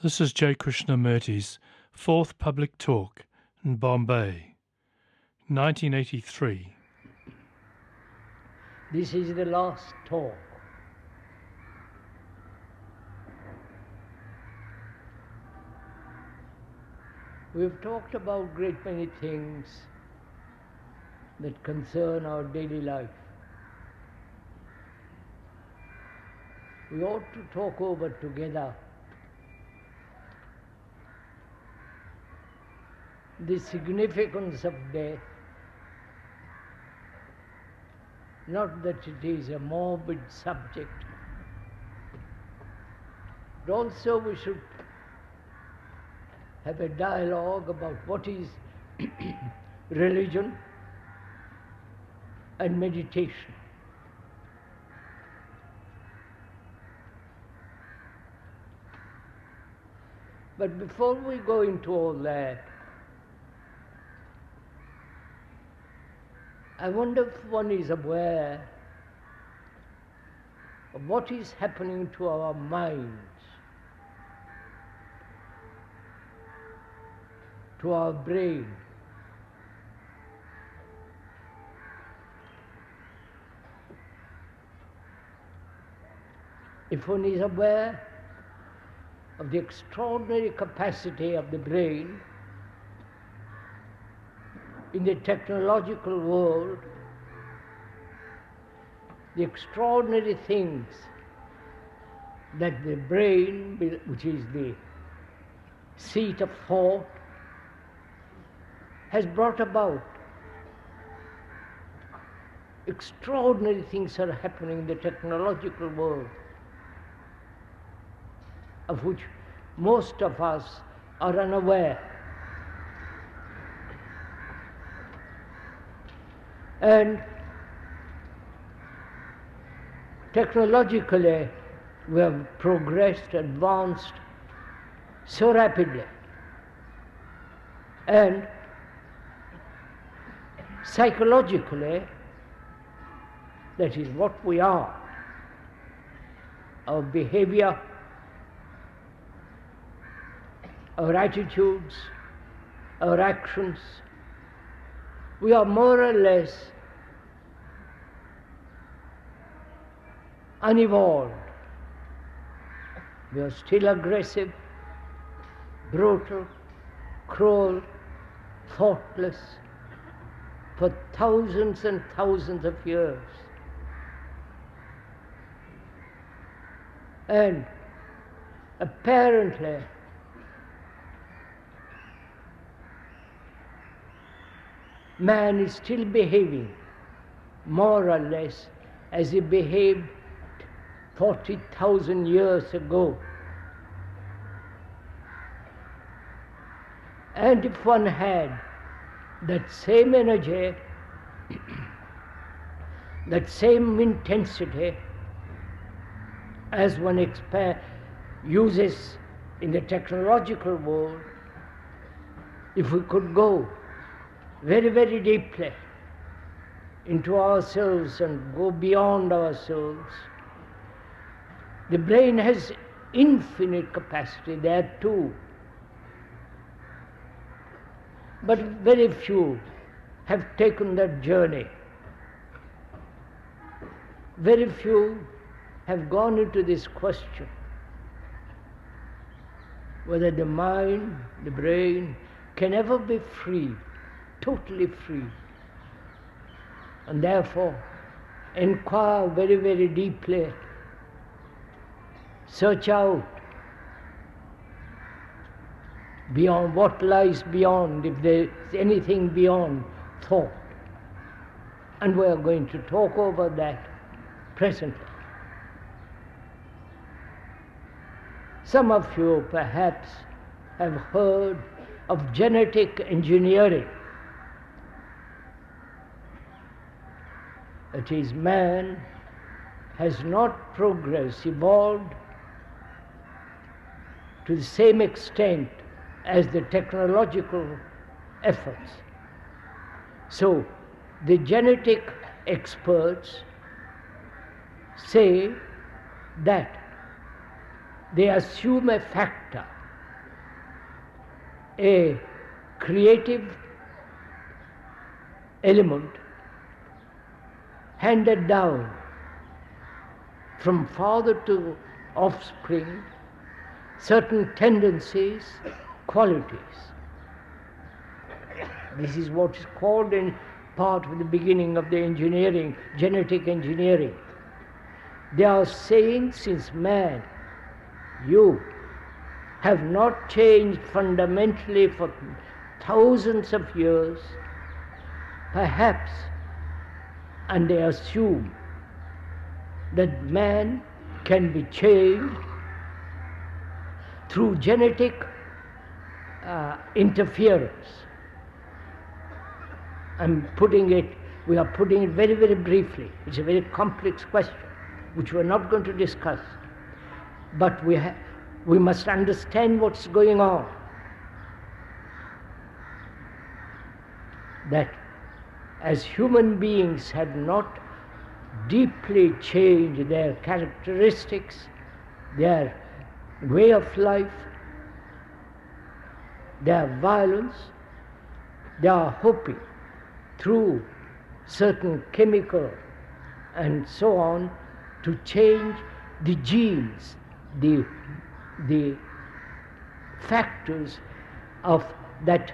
This is J. Krishnamurti's fourth public talk in Bombay, 1983. This is the last talk. We've talked about a great many things that concern our daily life. We ought to talk over together the significance of death, not that it is a morbid subject, but also we should have a dialogue about what is religion and meditation. But before we go into all that, I wonder if one is aware of what is happening to our minds, to our brain. If one is aware of the extraordinary capacity of the brain in the technological world, the extraordinary things that the brain, which is the seat of thought, has brought about. Extraordinary things are happening in the technological world, of which most of us are unaware. And technologically, we have progressed, advanced so rapidly. And psychologically, that is what we are. Our behavior, our attitudes, our actions, we are more or less unevolved. We are still aggressive, brutal, cruel, thoughtless for thousands and thousands of years. And apparently, man is still behaving more or less as he behaved 40,000 years ago. And if one had that same energy, that same intensity as one uses in the technological world, if we could go very, very deeply into ourselves and go beyond ourselves, the brain has infinite capacity there too. But very few have taken that journey. Very few have gone into this question, whether the mind, the brain, can ever be free, totally free, and therefore inquire very, very deeply, search out beyond what lies beyond, if there is anything beyond thought. And we are going to talk over that presently. Some of you perhaps have heard of genetic engineering. That is, man has not progressed, evolved to the same extent as the technological efforts. So the genetic experts say that they assume a factor a creative element handed down from father to offspring, certain tendencies, qualities. This is what is called in part of the beginning of the engineering, genetic engineering. They are saying, since man, you have not changed fundamentally for thousands of years, perhaps, and they assume that man can be changed through genetic interference. We are putting it very, very briefly. It's a very complex question, which we're not going to discuss. But we must understand what's going on. That as human beings have not deeply changed their characteristics, their way of life, their violence, they are hoping through certain chemical and so on to change the genes, the factors of that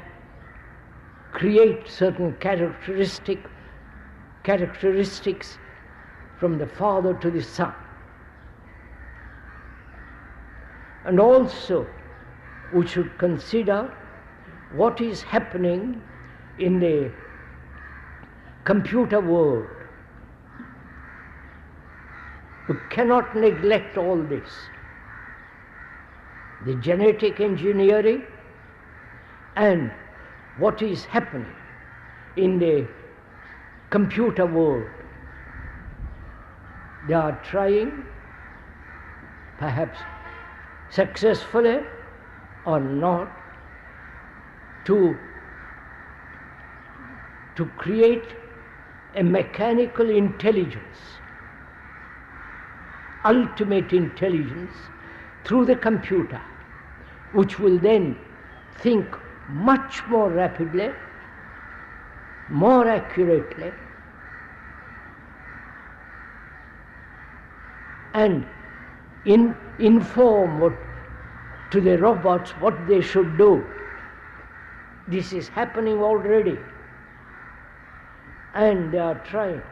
create certain characteristics from the father to the son. And also we should consider what is happening in the computer world. We cannot neglect all this. The genetic engineering and what is happening in the computer world. They are trying, perhaps successfully or not, to create a mechanical intelligence, ultimate intelligence through the computer, which will then think much more rapidly, more accurately, and inform to the robots what they should do. This is happening already, and they are trying,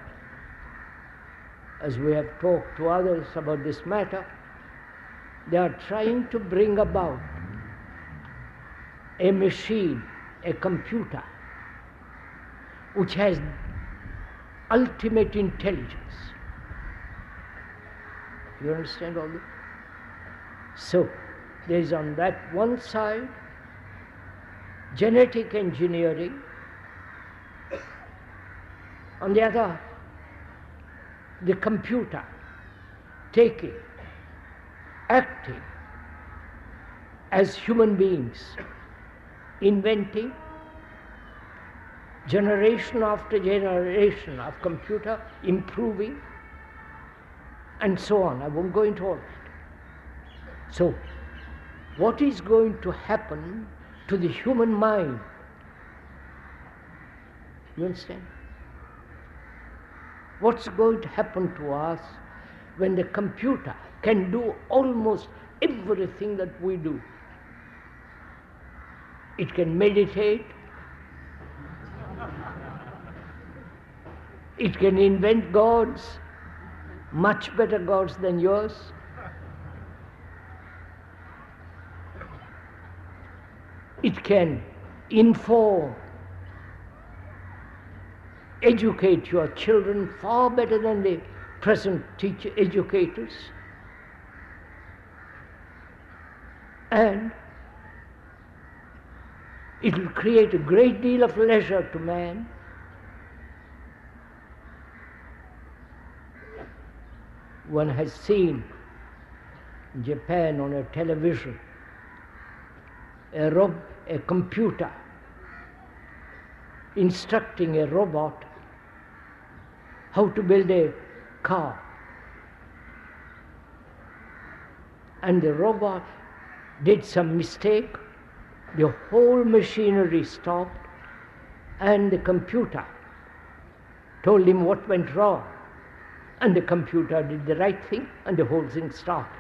as we have talked to others about this matter, they are trying to bring about a machine, a computer, which has ultimate intelligence. You understand all this? So, there is on that one side genetic engineering, on the other, the computer taking, acting as human beings, inventing generation after generation of computer, improving, and so on. I won't go into all that. So, what is going to happen to the human mind? You understand? What's going to happen to us when the computer can do almost everything that we do? It can meditate, it can invent gods, much better gods than yours. It can inform, educate your children far better than the present educators, and it will create a great deal of leisure to man. One has seen in Japan on a television a computer instructing a robot how to build a car. And the robot did some mistake the whole machinery stopped, and the computer told him what went wrong. And the computer did the right thing, and the whole thing started.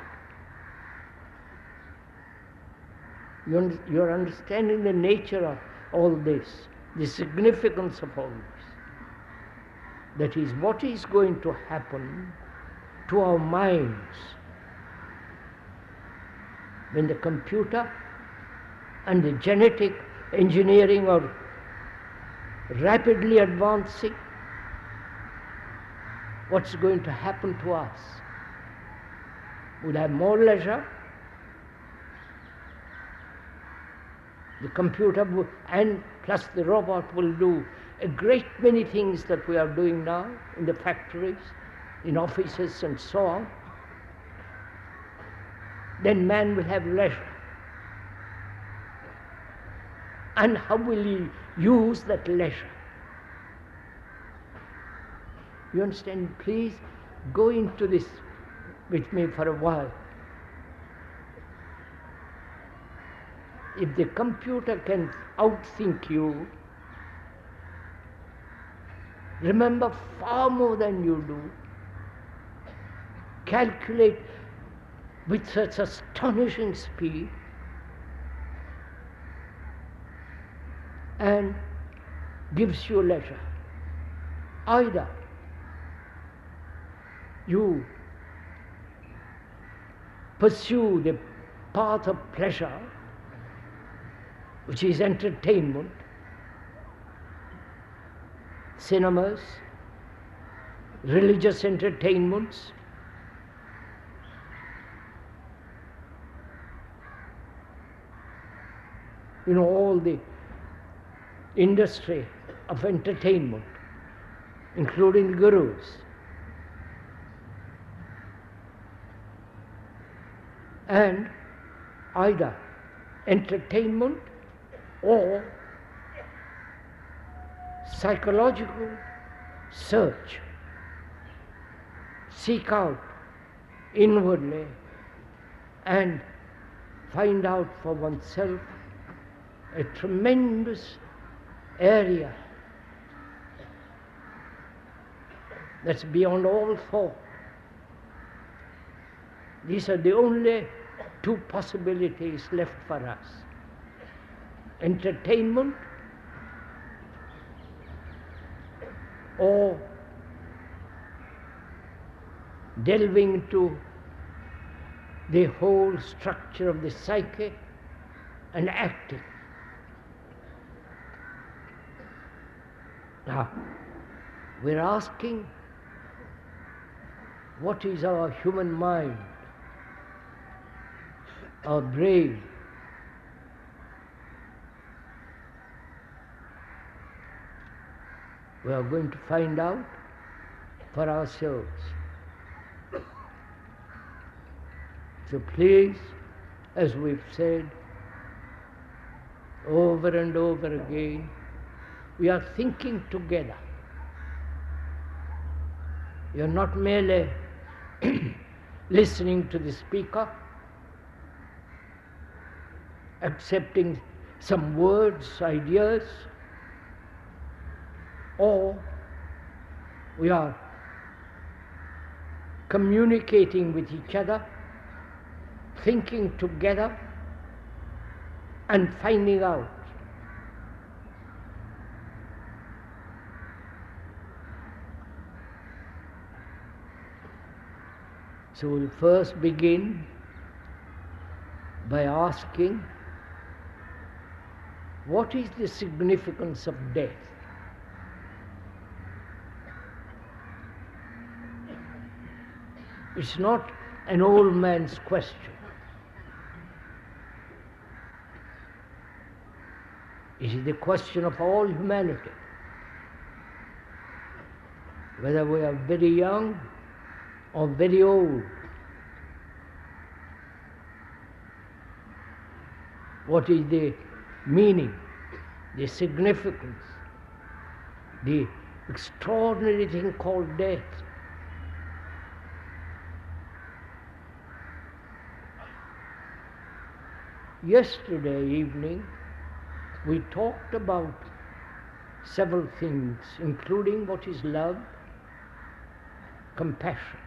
You're understanding the nature of all this, the significance of all this. That is, what is going to happen to our minds when the computer and the genetic engineering are rapidly advancing. What's going to happen to us? We'll have more leisure. The computer and plus the robot will do a great many things that we are doing now in the factories, in offices and so on. Then man will have leisure. And how will he use that leisure? You understand? Please go into this with me for a while. If the computer can outthink you, remember far more than you do, calculate with such astonishing speed, and gives you leisure. Either you pursue the path of pleasure, which is entertainment, cinemas, religious entertainments, all the industry of entertainment, including gurus. And either entertainment or psychological search, seek out inwardly and find out for oneself a tremendous area that's beyond all thought. These are the only two possibilities left for us: entertainment or delving into the whole structure of the psyche and acting. Now, we're asking, what is our human mind, our brain? We are going to find out for ourselves. So please, as we've said over and over again, we are thinking together. You're not merely listening to the speaker, accepting some words, ideas, or we are communicating with each other, thinking together, and finding out. So we'll first begin by asking, what is the significance of death? It's not an old man's question. It is the question of all humanity. Whether we are very young or very old. What is the meaning, the significance, the extraordinary thing called death? Yesterday evening, we talked about several things, including what is love, compassion.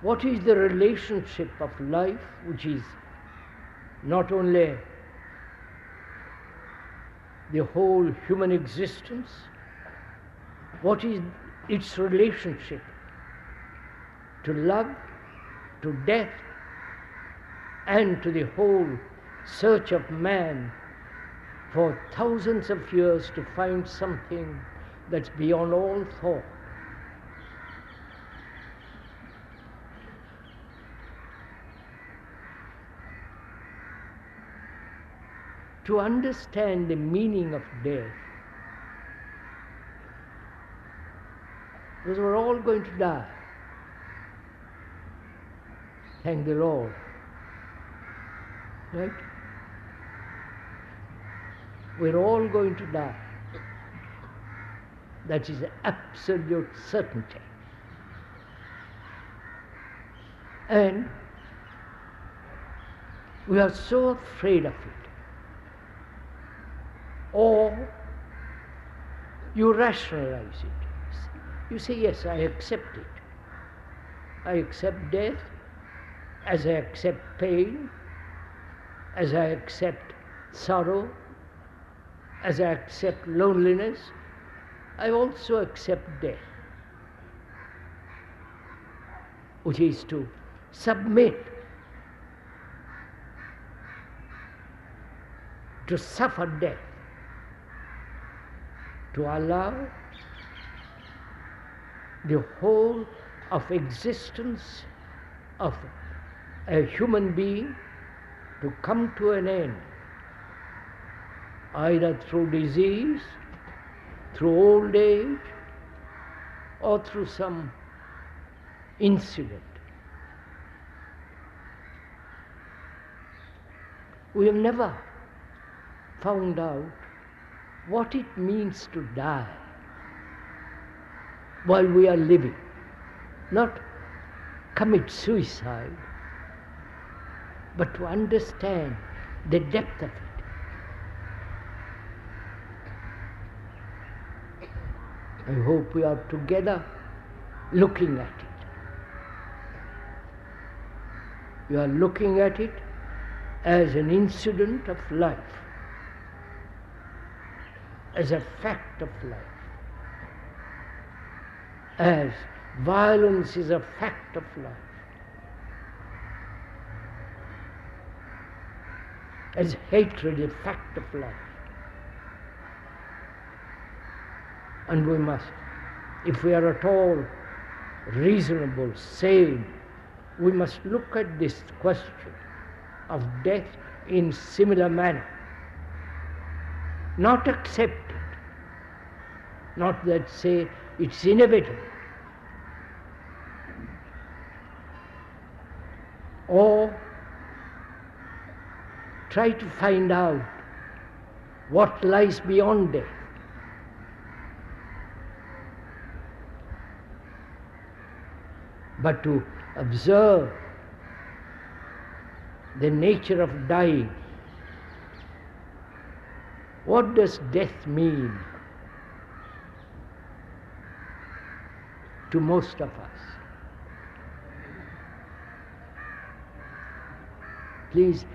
What is the relationship of life, which is not only the whole human existence, what is its relationship to love, to death, and to the whole search of man for thousands of years to find something that's beyond all thought. To understand the meaning of death, because we're all going to die. Thank the Lord. Right? We're all going to die. That is absolute certainty. And we are so afraid of it. Or you rationalize it. You say, yes, I accept it. I accept death, as I accept pain, as I accept sorrow, as I accept loneliness, I also accept death, which is to submit, to suffer death, to allow the whole of existence of a human being to come to an end, either through disease, through old age, or through some incident. We have never found out what it means to die while we are living, not commit suicide, but to understand the depth of it. I hope we are together looking at it. We are looking at it as an incident of life, as a fact of life, as violence is a fact of life, as hatred is a fact of life. And we must, if we are at all reasonable, sane, we must look at this question of death in similar manner. Not accept it, not that say it's inevitable, or try to find out what lies beyond death. But to observe the nature of dying. What does death mean to most of us? Please,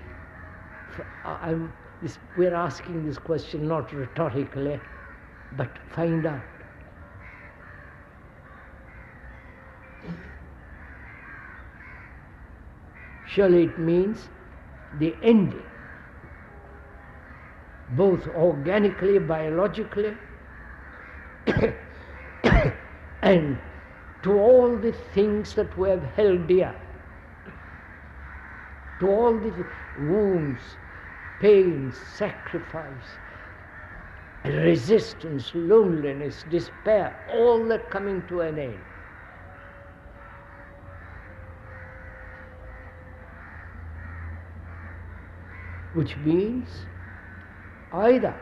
we're asking this question not rhetorically, but find out. Surely it means the ending, both organically, biologically, and to all the things that we have held dear, to all the wounds, pains, sacrifice, resistance, loneliness, despair, all that coming to an end. Which means either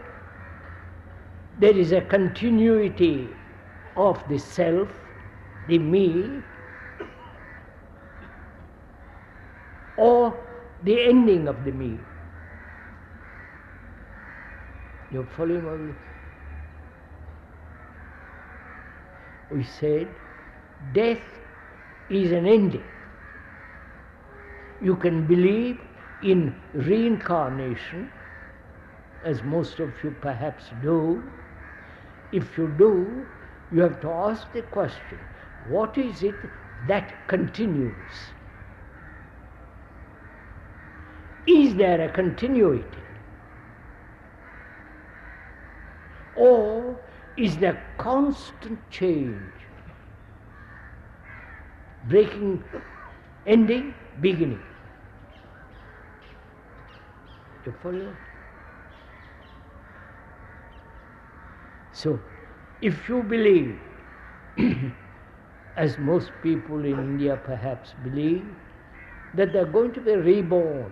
there is a continuity of the self, the me, or the ending of the me. You're following all this? We said death is an ending. You can believe in reincarnation, as most of you perhaps do. If you do, you have to ask the question, what is it that continues? Is there a continuity? Or is there constant change? Breaking, ending, beginning. You follow? So, if you believe, as most people in India perhaps believe, that they're going to be reborn,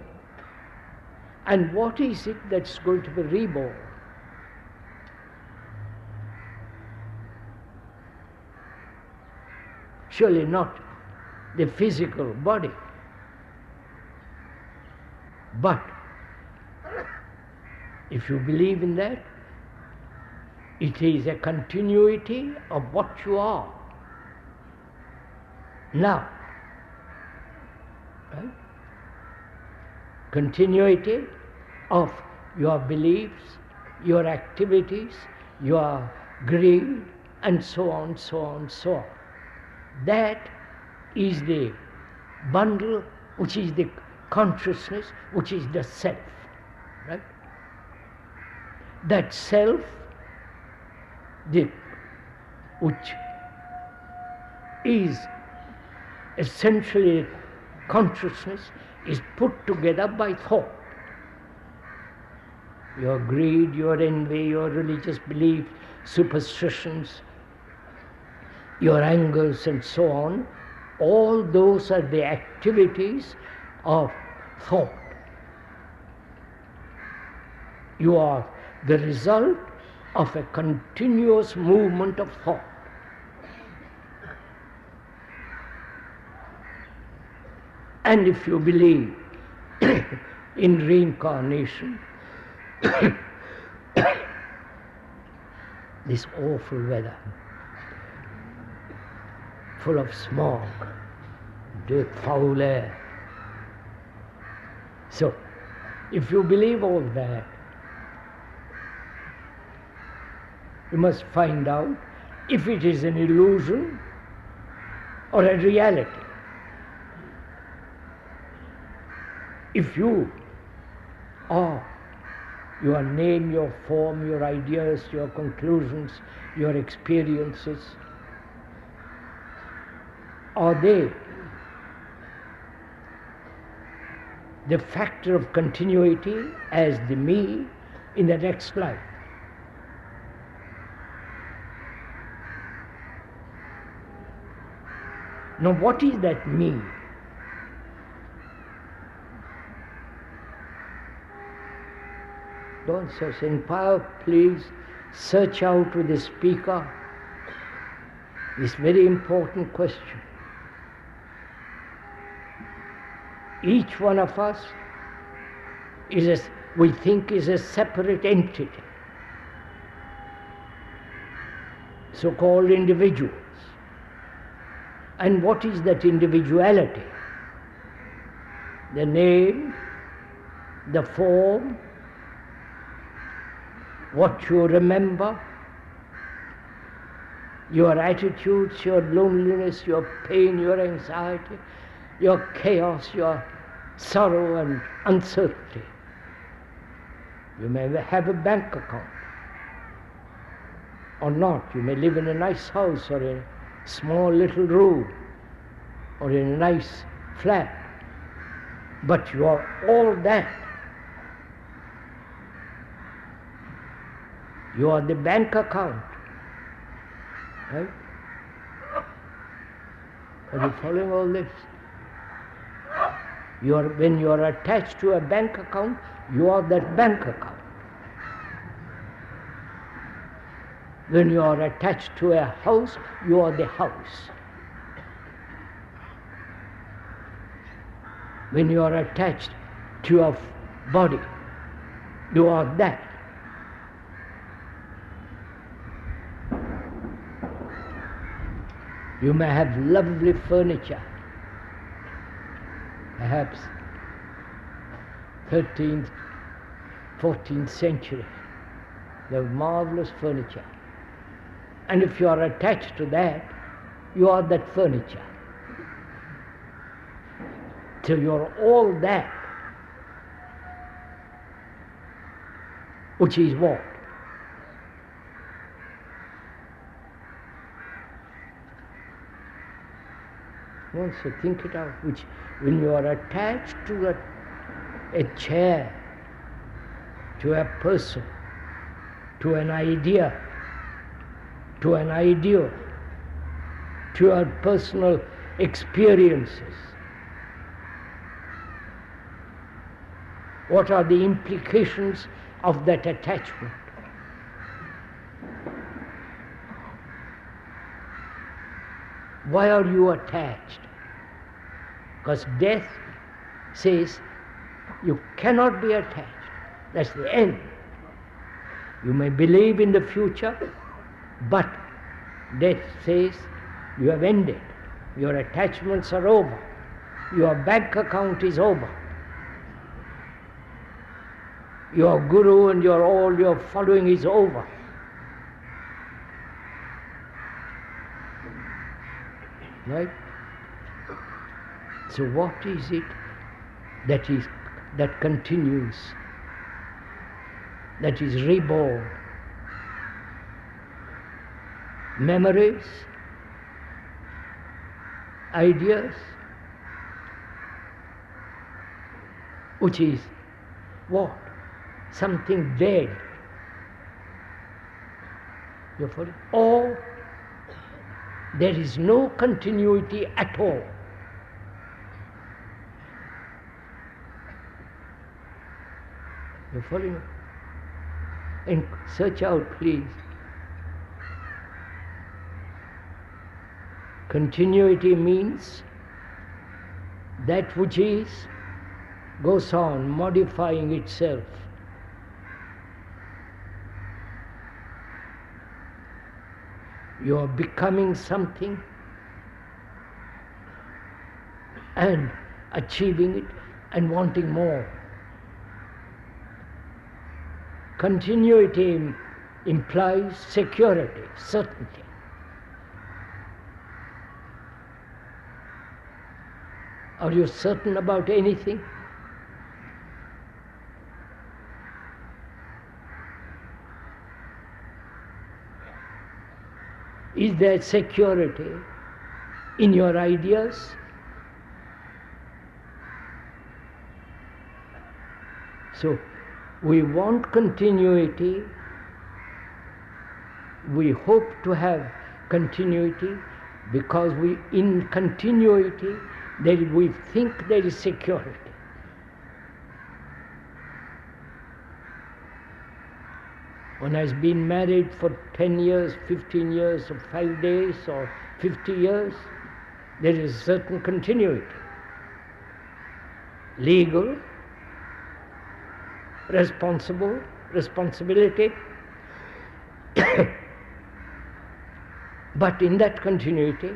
and what is it that's going to be reborn? Surely not the physical body, but if you believe in that, it is a continuity of what you are now. Right? Continuity of your beliefs, your activities, your greed, and so on, so on, so on. That is the bundle, which is the consciousness, which is the self. Right? That self, which is essentially consciousness, is put together by thought. Your greed, your envy, your religious beliefs, superstitions, your angers and so on, all those are the activities of thought. You are the result of a continuous movement of thought. And if you believe in reincarnation, this awful weather, full of smog, the foul air. So, if you believe all that, you must find out if it is an illusion or a reality. If you are your name, your form, your ideas, your conclusions, your experiences, are they the factor of continuity as the me in the next life? Now, what is that me? Don't search. Empire, please search out with the speaker this very important question. Each one of us we think is a separate entity, so-called individuals. And what is that individuality? The name, the form, what you remember, your attitudes, your loneliness, your pain, your anxiety, your chaos, your sorrow and uncertainty. You may have a bank account or not. You may live in a nice house or a small little room or in a nice flat. But you are all that. You are the bank account. Right? Are you following all this? When you are attached to a bank account, you are that bank account. When you are attached to a house, you are the house. When you are attached to your body. You are that. You may have lovely furniture, perhaps 13th, 14th century. They have marvelous furniture. And if you are attached to that, you are that furniture. So you are all that, which is what? Once you think it out, which when you are attached to a chair, to a person, to an idea, to an ideal, to your personal experiences, what are the implications of that attachment? Why are you attached? Because death says you cannot be attached. That's the end. You may believe in the future, but death says you have ended. Your attachments are over. Your bank account is over. Your guru and all your following is over. Right? So what is it that continues, that is reborn? Memories, ideas, which is what? Something dead. You follow? Or there is no continuity at all. You follow me? And search out, please. Continuity means that which is goes on modifying itself. You are becoming something and achieving it and wanting more. Continuity implies security, certainty. Are you certain about anything? Is there security in your ideas? So, we want continuity, we hope to have continuity, because in continuity, we think there is security. One has been married for 10 years, 15 years, or 5 days, or 50 years, there is certain continuity. Legal, responsibility, but in that continuity,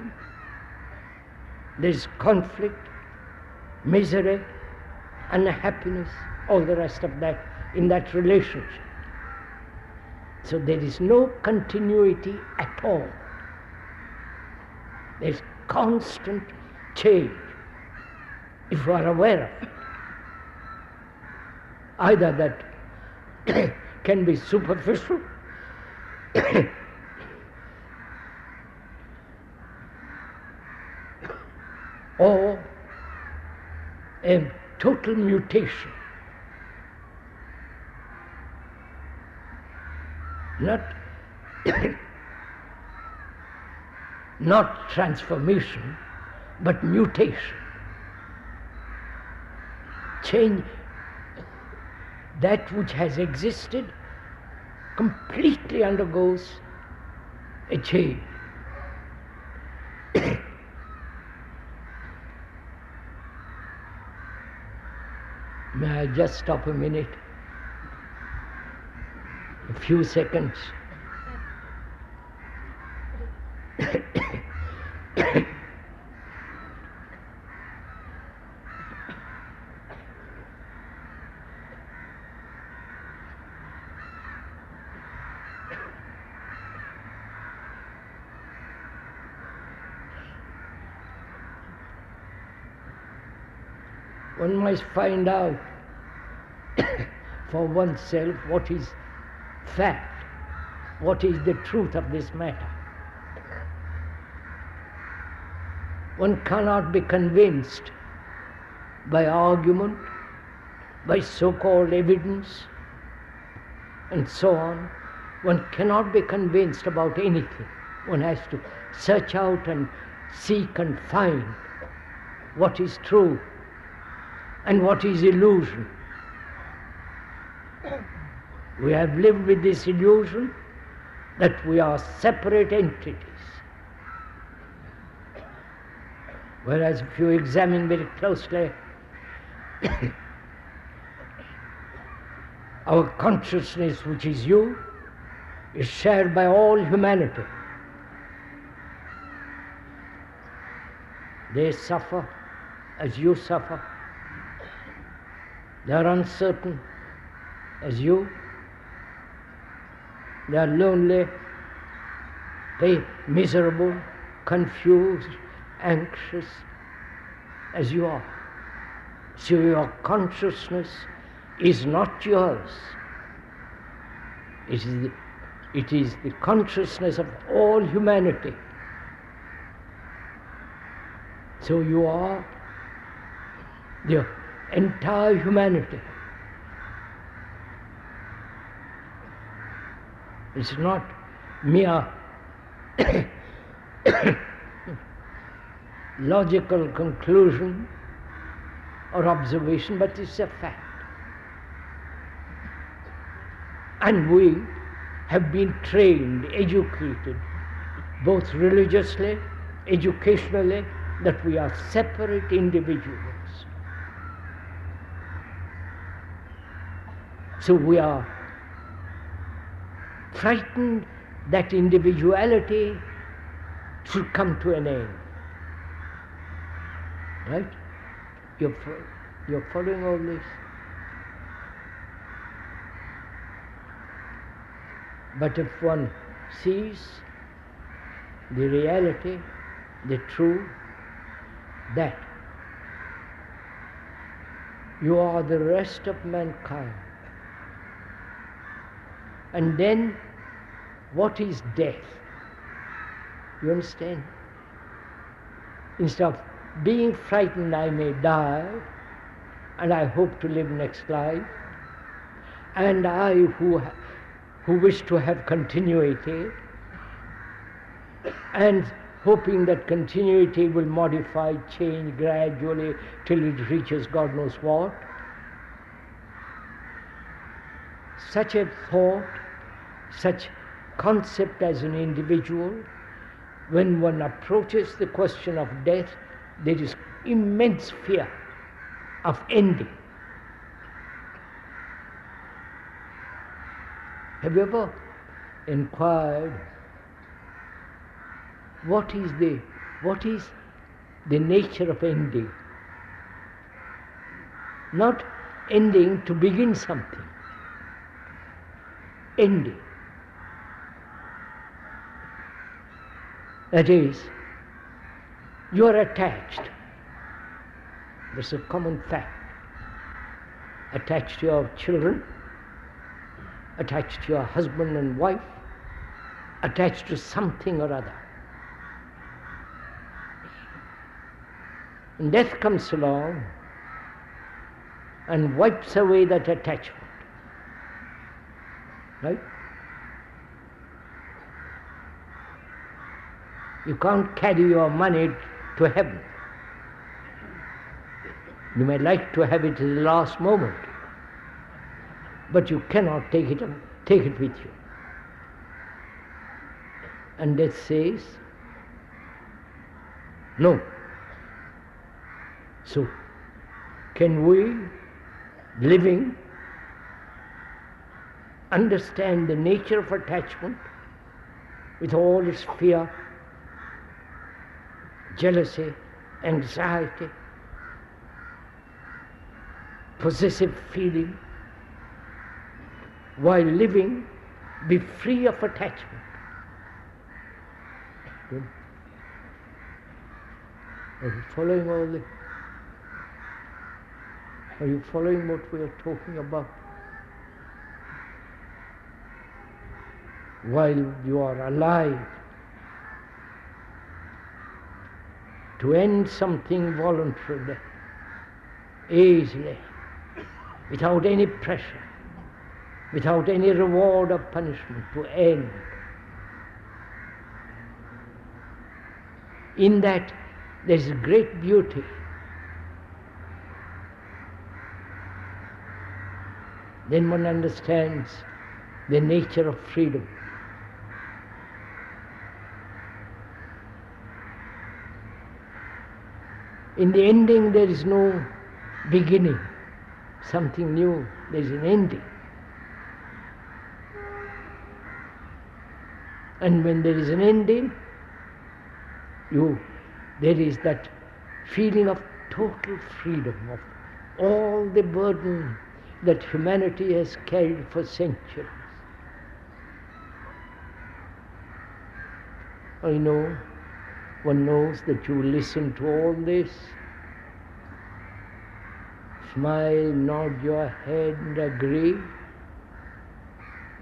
there is conflict, misery, unhappiness, all the rest of that in that relationship. So there is no continuity at all. There is constant change, if you are aware of it. Either that can be superficial or a total mutation. Not transformation, but mutation. Change. That which has existed completely undergoes a change. May I just stop a minute? A few seconds. One must find out for oneself what is fact, what is the truth of this matter. One cannot be convinced by argument, by so-called evidence, and so on. One cannot be convinced about anything. One has to search out and seek and find what is true and what is illusion. We have lived with this illusion that we are separate entities. Whereas if you examine very closely, our consciousness, which is you, is shared by all humanity. They suffer as you suffer. They are uncertain as you. They are lonely, they miserable, confused, anxious as you are. So your consciousness is not yours. It is the consciousness of all humanity. So you are the entire humanity. It's not mere logical conclusion or observation, but it's a fact. And we have been trained, educated, both religiously, educationally, that we are separate individuals. So we are frightened that individuality should come to an end. Right? You're following all this? But if one sees the reality, the truth, that you are the rest of mankind, and then what is death? You understand? Instead of being frightened I may die, and I hope to live next life, and I who wish to have continuity, and hoping that continuity will modify, change gradually till it reaches God knows what. Such a thought, such concept as an individual, when one approaches the question of death, there is immense fear of ending. Have you ever inquired what is the nature of ending? Not ending to begin something. Ending. That is, you are attached. That's a common fact. Attached to your children, attached to your husband and wife, attached to something or other. And death comes along and wipes away that attachment. Right? You can't carry your money to heaven. You may like to have it at the last moment, but you cannot take it with you. And death says, no. So, can we living, understand the nature of attachment with all its fear, jealousy, anxiety, possessive feeling, while living, be free of attachment. Good. Are you following all this? Are you following what we are talking about? While you are alive, to end something voluntarily, easily, without any pressure, without any reward or punishment, to end. In that there is great beauty. Then one understands the nature of freedom. In the ending there is no beginning, something new, there is an ending. And when there is an ending, there is that feeling of total freedom, of all the burden that humanity has carried for centuries. I know, one knows that you listen to all this, smile, nod your head and agree,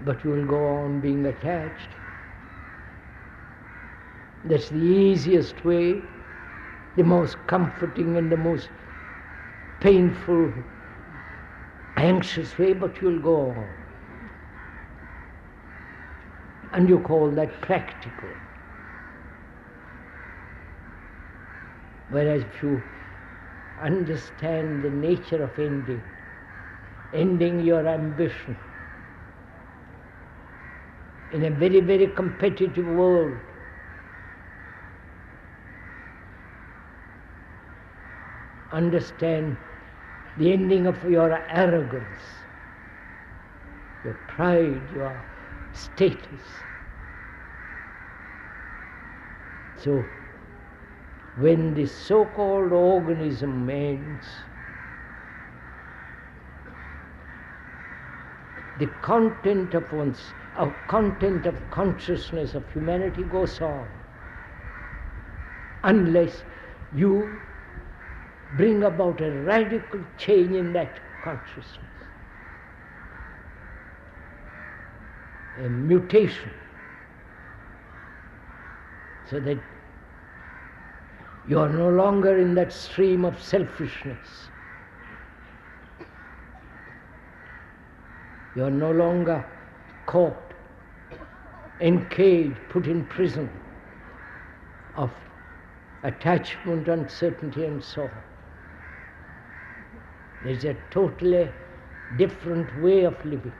but you will go on being attached. That's the easiest way, the most comforting and the most painful, anxious way, but you'll go on. And you call that practical. Whereas if you understand the nature of ending your ambition in a very, very competitive world, understand the ending of your arrogance, your pride, your status. So, when this so-called organism ends, the content of consciousness of humanity goes on, unless you bring about a radical change in that consciousness, a mutation, so that you are no longer in that stream of selfishness. You are no longer caught, encaged, put in prison of attachment, uncertainty and so on. There's a totally different way of living.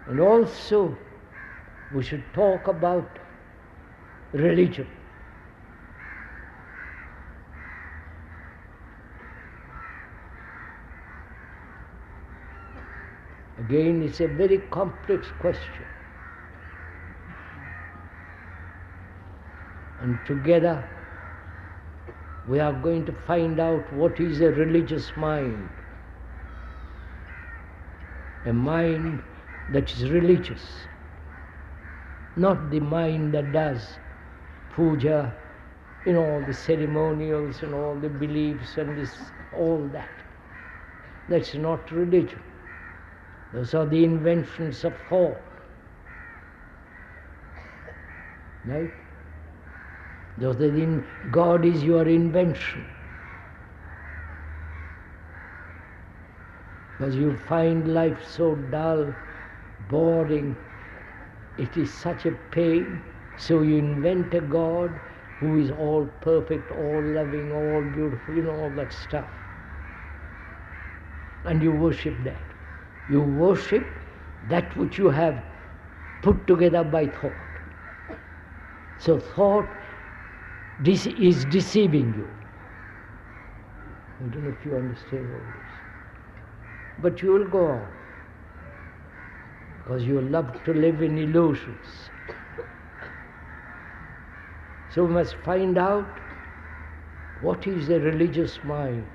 And also, we should talk about religion. Again, it's a very complex question. And together, we are going to find out what is a religious mind. A mind that is religious, not the mind that does puja, all the ceremonials and all the beliefs and all that. That's not religion. Those are the inventions of thought. Right? God is your invention. Because you find life so dull, boring, it is such a pain, so you invent a God who is all perfect, all loving, all beautiful, all that stuff. And you worship that. You worship that which you have put together by thought. So thought is deceiving you. I don't know if you understand all this. But you will go on, because you love to live in illusions. So we must find out what is the religious mind.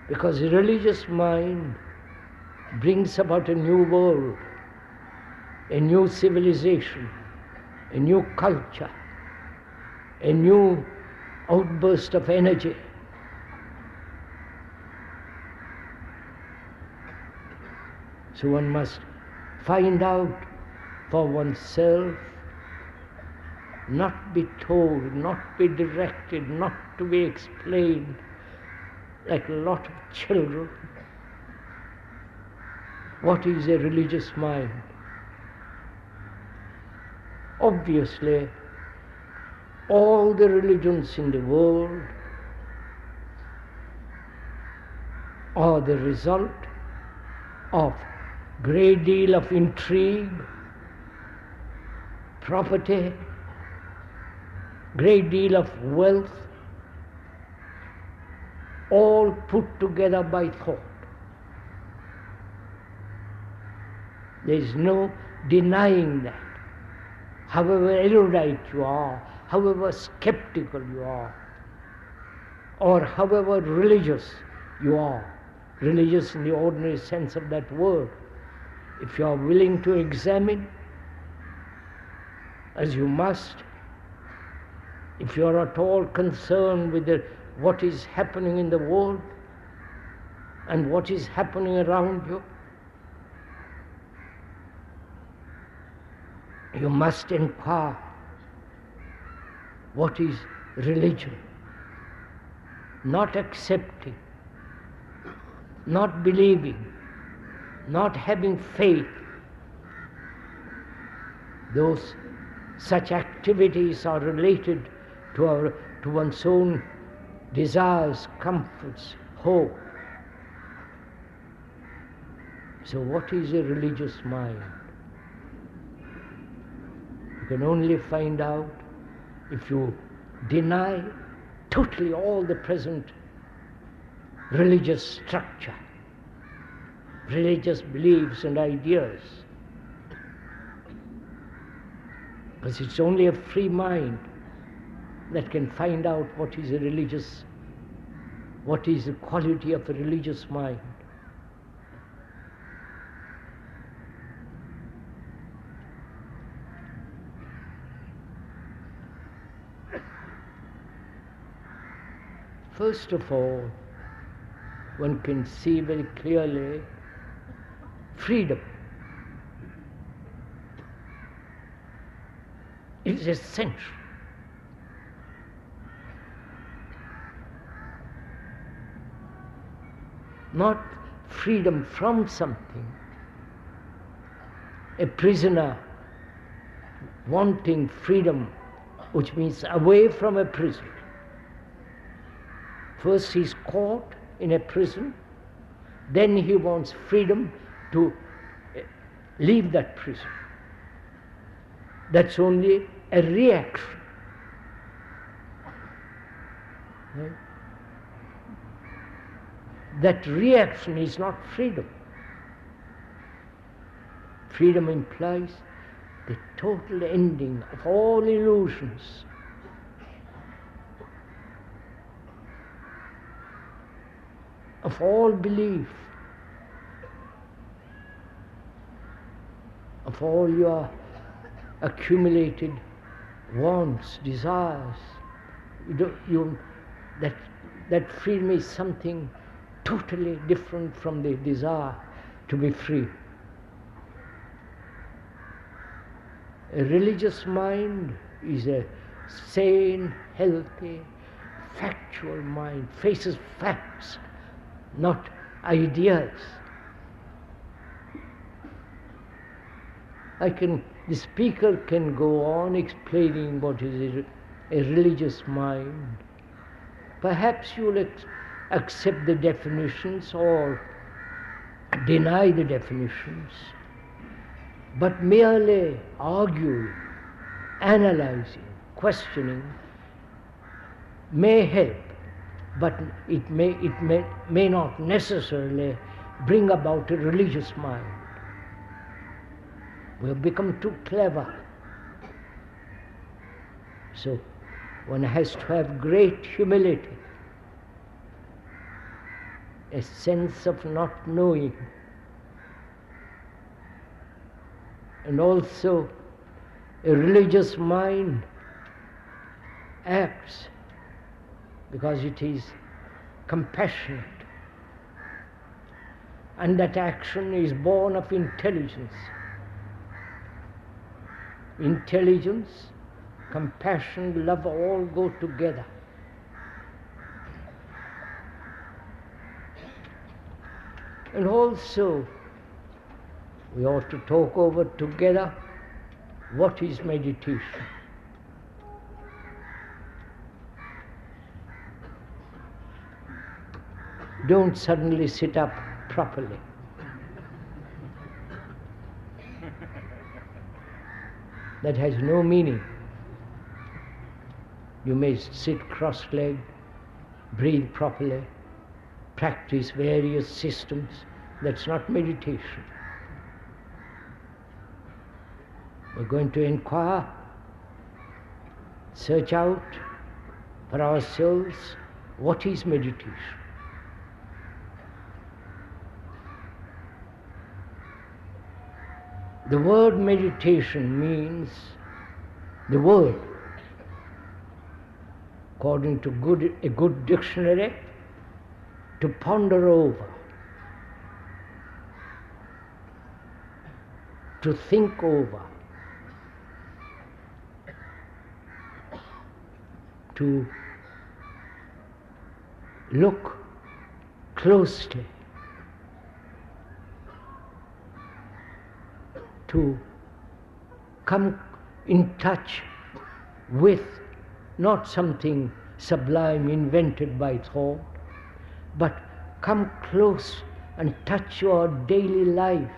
Because the religious mind brings about a new world, a new civilization, a new culture, a new outburst of energy. So one must find out for oneself, not be told, not be directed, not to be explained like a lot of children. What is a religious mind? Obviously, all the religions in the world are the result of great deal of intrigue, property, great deal of wealth, all put together by thought. There is no denying that. However erudite you are, however skeptical you are, or however religious you are, religious in the ordinary sense of that word, if you are willing to examine, as you must, if you are at all concerned with what is happening in the world and what is happening around you, you must inquire what is religion. Not accepting, not believing, not having faith. Those such activities are related to one's own desires, comforts, hope. So what is a religious mind? You can only find out if you deny totally all the present religious structure, religious beliefs and ideas. Because it's only a free mind that can find out what is the quality of a religious mind. First of all, one can see very clearly freedom is essential. Not freedom from something. A prisoner wanting freedom, which means away from a prison. First he's caught in a prison, then he wants freedom to leave that prison. That's only a reaction. Right? That reaction is not freedom. Freedom implies the total ending of all illusions. Of all belief, of all your accumulated wants, desires. That freedom is something totally different from the desire to be free. A religious mind is a sane, healthy, factual mind, faces facts, not ideas. The speaker can go on explaining what is a religious mind. Perhaps you will accept the definitions or deny the definitions, but merely arguing, analyzing, questioning may help, but it may not necessarily bring about a religious mind. We have become too clever. So one has to have great humility, a sense of not knowing, and also a religious mind acts because it is compassionate, and that action is born of intelligence. Intelligence, compassion, love all go together. And also, we ought to talk over together what is meditation. Don't suddenly sit up properly. That has no meaning. You may sit cross-legged, breathe properly, practice various systems. That's not meditation. We're going to inquire, search out for ourselves what is meditation. The word meditation means, the word, according to a good dictionary, to ponder over, to think over, to look closely, to come in touch with not something sublime invented by thought, but come close and touch your daily life.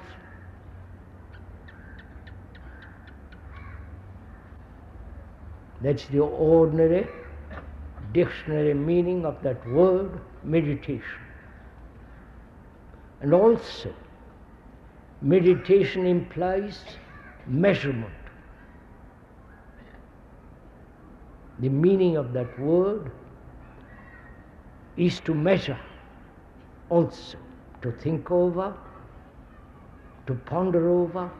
That's the ordinary dictionary meaning of that word, meditation. And also, meditation implies measurement. The meaning of that word is to measure also, to think over, to ponder over,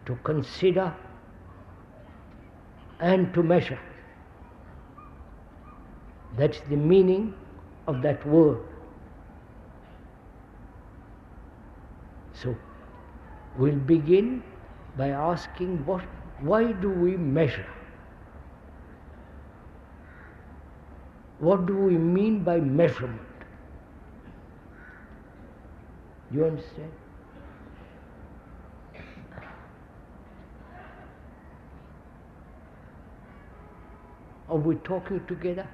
to consider, and to measure. That's the meaning of that word. So, we'll begin by asking why do we measure? What do we mean by measurement? You understand? Are we talking together?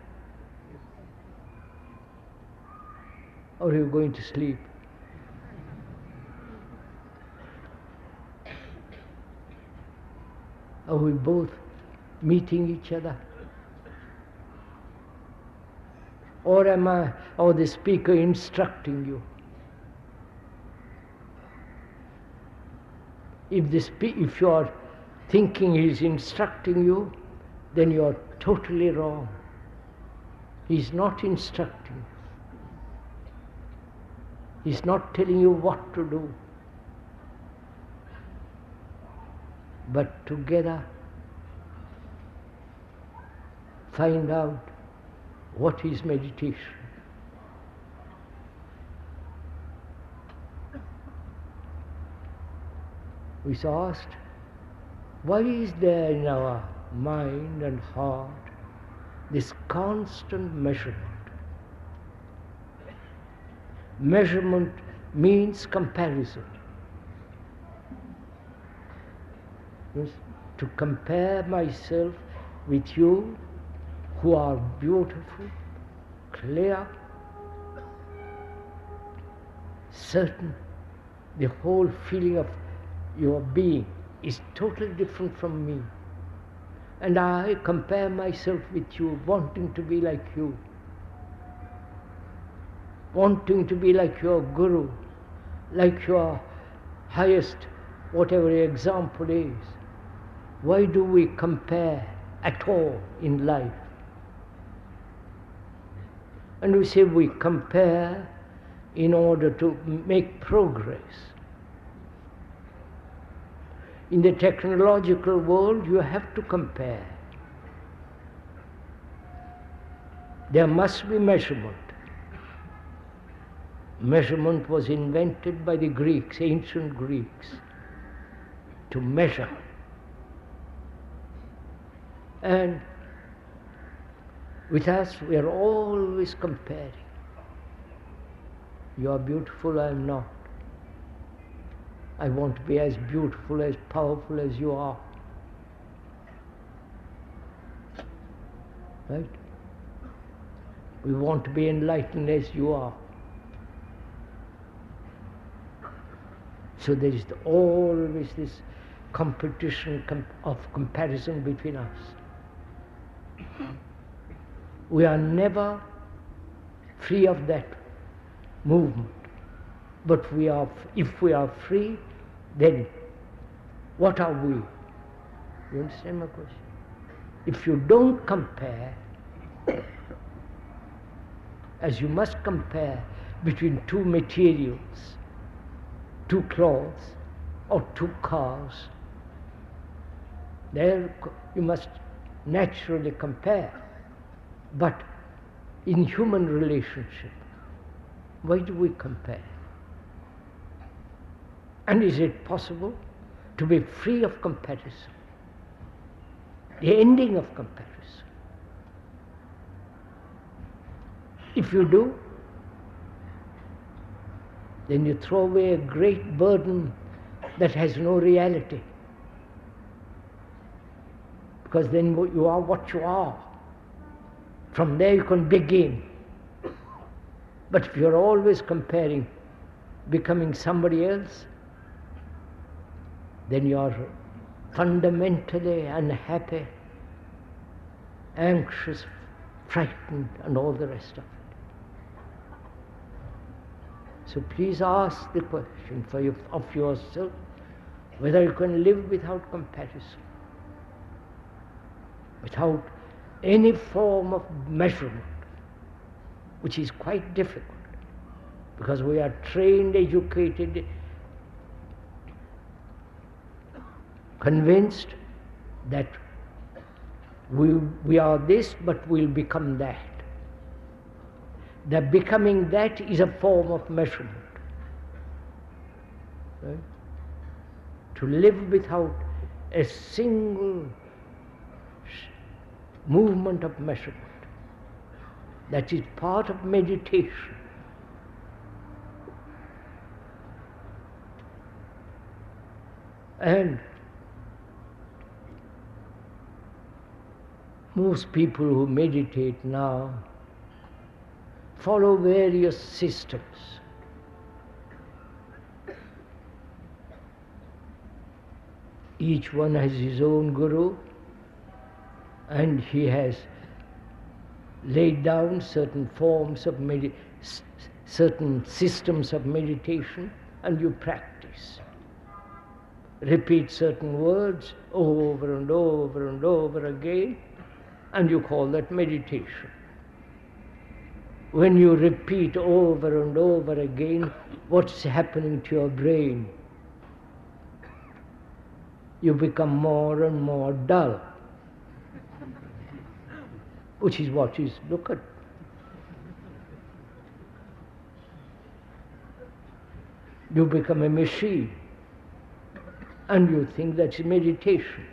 Or are you going to sleep? Are we both meeting each other? Or or the speaker instructing you? If your thinking is instructing you, then you are totally wrong. He's not instructing. He's not telling you what to do. But together, find out what is meditation. We asked, why is there in our mind and heart this constant measurement? Measurement means comparison. Yes, to compare myself with you who are beautiful, clear, certain. The whole feeling of your being is totally different from me. and I compare myself with you, wanting to be like you, wanting to be like your guru, like your highest, whatever example is. Why do we compare at all in life? And we say we compare in order to make progress. In the technological world, you have to compare. There must be measurement. Measurement was invented by the Greeks, ancient Greeks, to measure. And with us, we are always comparing. You are beautiful, I am not. I want to be as beautiful, as powerful as you are. Right? We want to be enlightened as you are. So there is always this competition of comparison between us. We are never free of that movement. But if we are free, then what are we? You understand my question? If you don't compare, as you must compare between two materials, two clothes or two cars, there you must naturally compare. But in human relationship, why do we compare? And is it possible to be free of comparison? The ending of comparison. If you do, then you throw away a great burden that has no reality. Because then you are what you are. From there you can begin. But if you're always comparing, becoming somebody else, then you are fundamentally unhappy, anxious, frightened, and all the rest of it. So please ask the question of yourself whether you can live without comparison, without any form of measurement, which is quite difficult, because we are trained, educated, convinced that we are this, but we'll become that. That becoming that is a form of measurement. Right? To live without a single movement of measurement, that is part of meditation. And most people who meditate now follow various systems. Each one has his own guru, and he has laid down certain forms of certain systems of meditation, and you practice. Repeat certain words over and over and over again, and you call that meditation. When you repeat over and over again, what's happening to your brain? You become more and more dull, which is what is, look at. You become a machine, and you think that's meditation.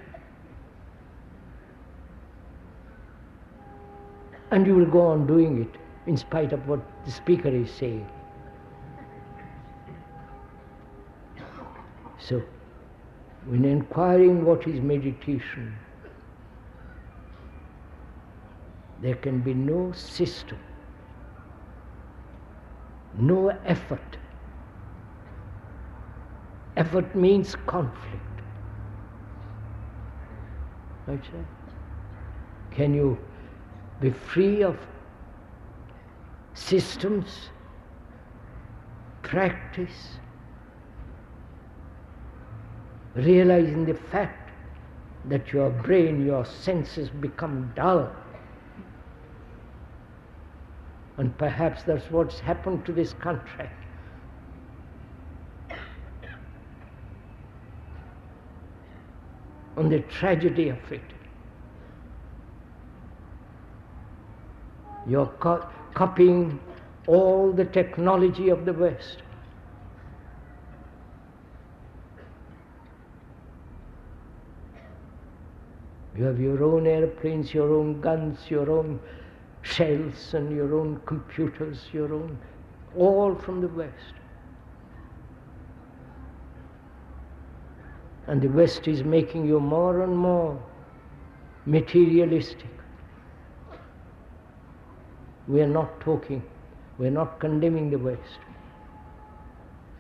And you will go on doing it in spite of what the speaker is saying. So, when inquiring what is meditation, there can be no system, no effort. Effort means conflict. Right, sir? Can you be free of systems, practice, realizing the fact that your brain, your senses become dull? And perhaps that's what's happened to this country. And the tragedy of it. You're copying all the technology of the West. You have your own airplanes, your own guns, your own shells, and your own computers, your own, all from the West. And the West is making you more and more materialistic. We are not talking, we are not condemning the West.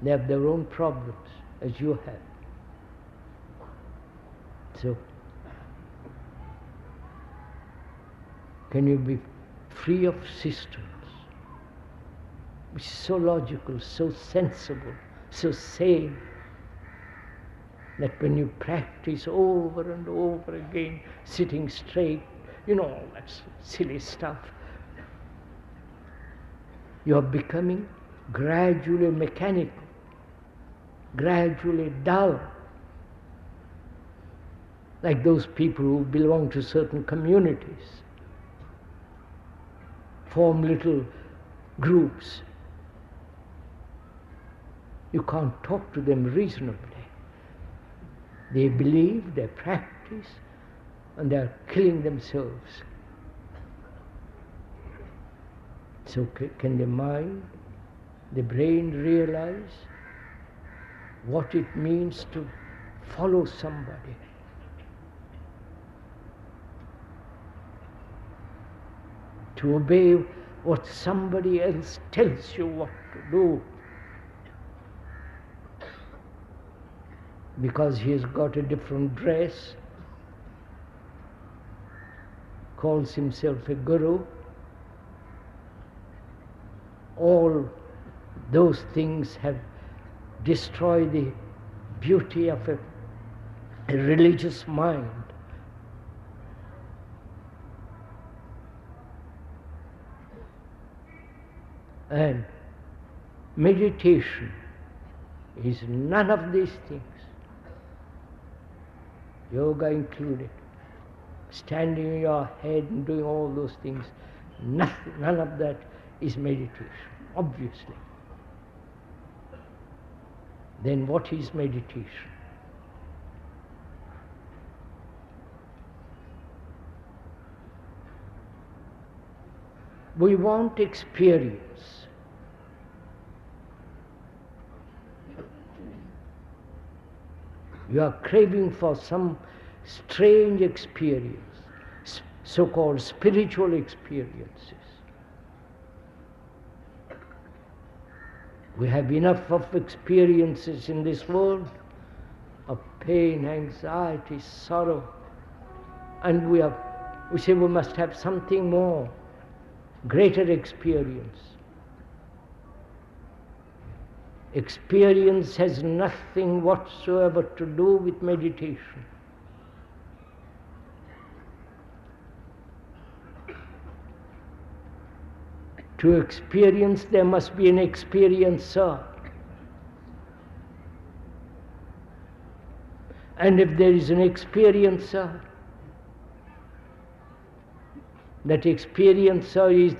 They have their own problems, as you have. So, can you be free of systems, which is so logical, so sensible, so sane, that when you practice over and over again, sitting straight, you know, all that silly stuff, you are becoming gradually mechanical, gradually dull, like those people who belong to certain communities, form little groups. You can't talk to them reasonably. They believe, they practice, and they are killing themselves. So can the mind, the brain realize what it means to follow somebody? To obey what somebody else tells you what to do, because he has got a different dress, calls himself a guru. All those things have destroyed the beauty of a religious mind. And meditation is none of these things, yoga included. Standing on your head and doing all those things, nothing, none of that is meditation, obviously. Then what is meditation? We want experience. You are craving for some strange experience, so-called spiritual experiences. We have enough of experiences in this world of pain, anxiety, sorrow, and we say we must have something more, greater experience. Experience has nothing whatsoever to do with meditation. To experience, there must be an experiencer. And if there is an experiencer, that experiencer is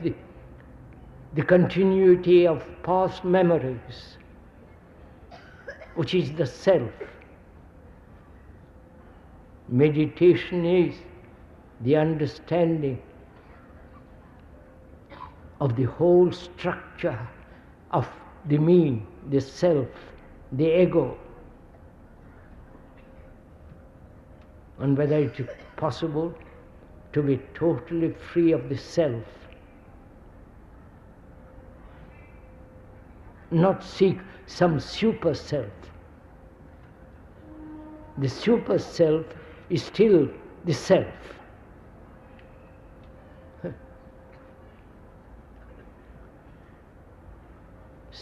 the continuity of past memories, which is the self. Meditation is the understanding of the whole structure of the me, the self, the ego, and whether it is possible to be totally free of the self, not seek some super self. The super self is still the self.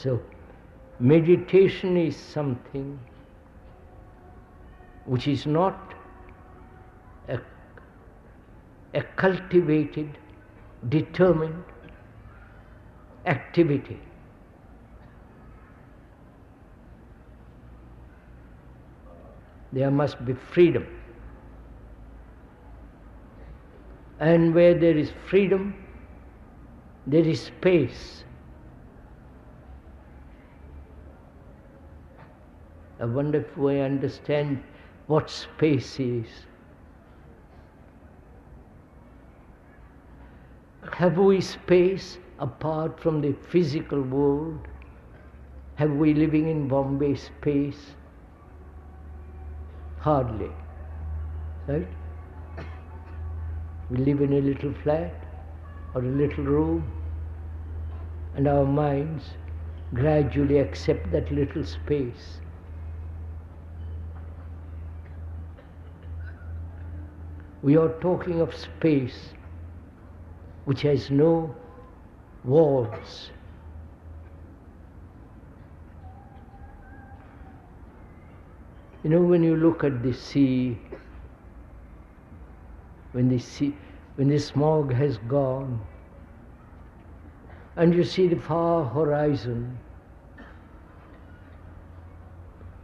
So, meditation is something which is not a cultivated, determined activity. There must be freedom. And where there is freedom, there is space. I wonder if we understand what space is. Have we space apart from the physical world? Have we living in Bombay space? Hardly. Right? We live in a little flat or a little room, and our minds gradually accept that little space. We are talking of space which has no walls. You know, when you look at the sea, when the smog has gone, and you see the far horizon,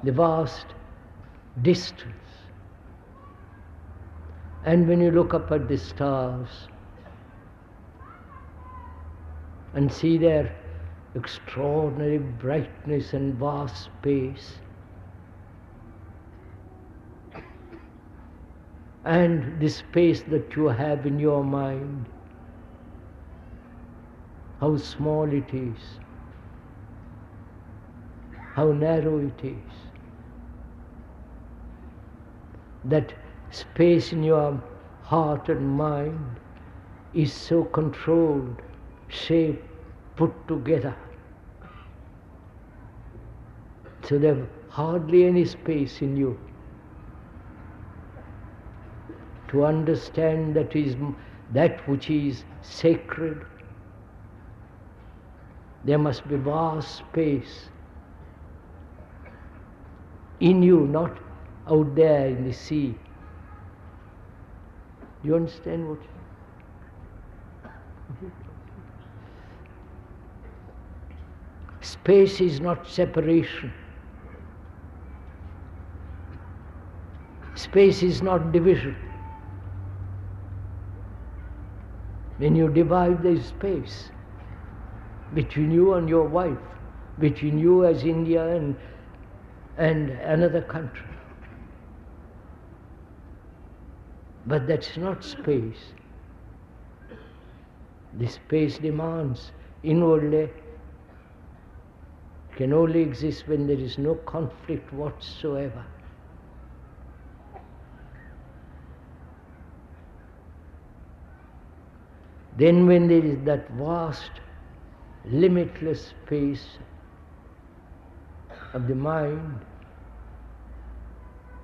the vast distance, and when you look up at the stars and see their extraordinary brightness and vast space, and the space that you have in your mind, how small it is, how narrow it is. That space in your heart and mind is so controlled, shaped, put together. So there's hardly any space in you to understand that which is sacred. There must be vast space in you, not out there in the sea. Do you understand what? Space is not separation. Space is not division. When you divide, there is space between you and your wife, between you as India and another country. But that's not space. The space demands inwardly can only exist when there is no conflict whatsoever. Then when there is that vast, limitless space of the mind,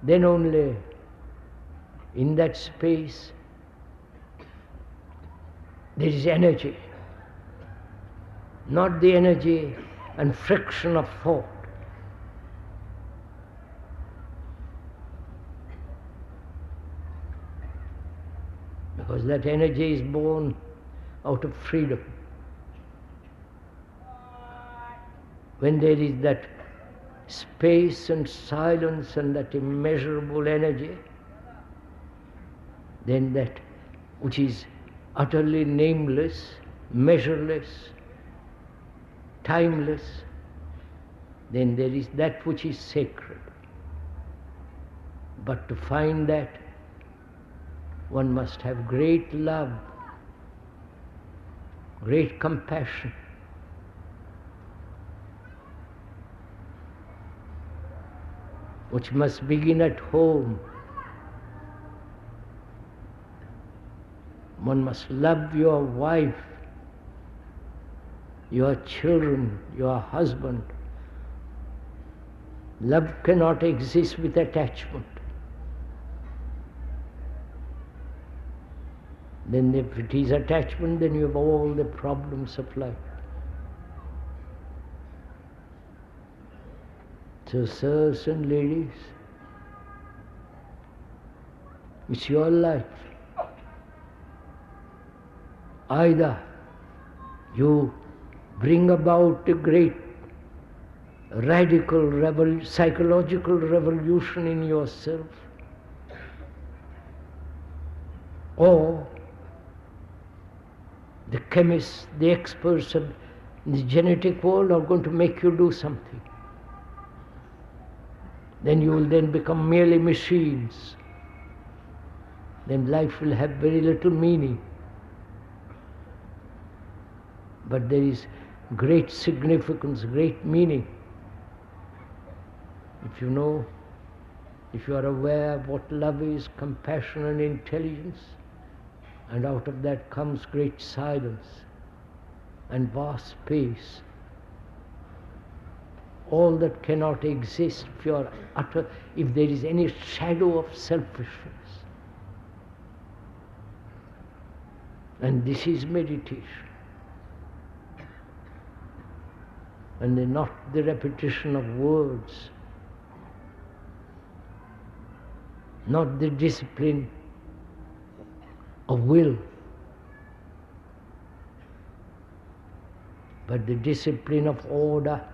then only in that space there is energy, not the energy and friction of thought. Because that energy is born out of freedom. When there is that space and silence and that immeasurable energy, then that which is utterly nameless, measureless, timeless, then there is that which is sacred. But to find that, one must have great love, great compassion, which must begin at home. One must love your wife, your children, your husband. Love cannot exist with attachment. Then if it is attachment, then you have all the problems of life. So, sirs and ladies, it's your life. Either you bring about a great radical psychological revolution in yourself, or the chemists, the experts in the genetic world are going to make you do something. Then you will then become merely machines. Then life will have very little meaning. But there is great significance, great meaning. If you know, if you are aware of what love is, compassion and intelligence, and out of that comes great silence and vast space, all that cannot exist if there is any shadow of selfishness. And this is meditation. And not the repetition of words, not the discipline of will, but the discipline of order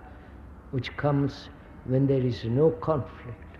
which comes when there is no conflict.